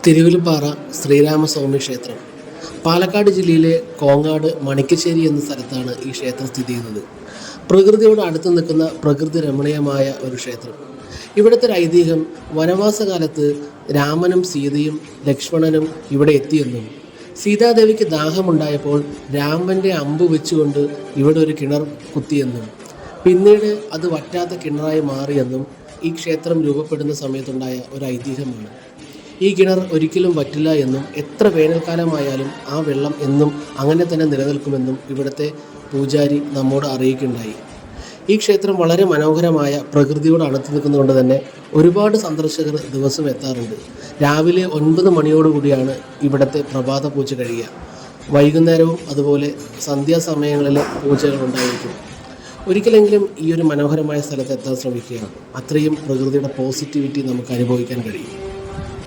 തിരുവിലുംപാറ ശ്രീരാമസ്വാമി ക്ഷേത്രം പാലക്കാട് ജില്ലയിലെ കോങ്ങാട് മണിക്കശ്ശേരി എന്ന സ്ഥലത്താണ് ഈ ക്ഷേത്രം സ്ഥിതി ചെയ്യുന്നത്. പ്രകൃതിയോട് അടുത്ത് നിൽക്കുന്ന പ്രകൃതി രമണീയമായ ഒരു ക്ഷേത്രം. ഇവിടുത്തെ ഒരു ഐതിഹ്യം, വനവാസകാലത്ത് രാമനും സീതയും ലക്ഷ്മണനും ഇവിടെ എത്തിയെന്നും സീതാദേവിക്ക് ദാഹമുണ്ടായപ്പോൾ രാമൻ്റെ അമ്പ് വെച്ചുകൊണ്ട് ഇവിടെ ഒരു കിണർ കുത്തിയെന്നും പിന്നീട് അത് വറ്റാത്ത കിണറായി മാറിയെന്നും ഈ ക്ഷേത്രം രൂപപ്പെടുന്ന സമയത്തുണ്ടായ ഒരു ഐതിഹ്യമാണ്. ഈ കിണർ ഒരിക്കലും വറ്റില്ല എന്നും എത്ര വേനൽക്കാലമായാലും ആ വെള്ളം എന്നും അങ്ങനെ തന്നെ നിലനിൽക്കുമെന്നും ഇവിടുത്തെ പൂജാരി നമ്മോട് അറിയിക്കുകയുണ്ടായി. ഈ ക്ഷേത്രം വളരെ മനോഹരമായ പ്രകൃതിയോട് അടുത്ത് നിൽക്കുന്നതുകൊണ്ട് തന്നെ ഒരുപാട് സന്ദർശകർ ദിവസം എത്താറുണ്ട്. രാവിലെ 9 മണിയോടുകൂടിയാണ് ഇവിടുത്തെ പ്രഭാത പൂജ കഴിയുക. വൈകുന്നേരവും അതുപോലെ സന്ധ്യാസമയങ്ങളിലെ പൂജകൾ ഉണ്ടായിരിക്കും. ഒരിക്കലെങ്കിലും ഈ ഒരു മനോഹരമായ സ്ഥലത്ത് എത്താൻ ശ്രമിക്കുക. അത്രയും പ്രകൃതിയുടെ പോസിറ്റിവിറ്റി നമുക്ക് അനുഭവിക്കാൻ കഴിയും.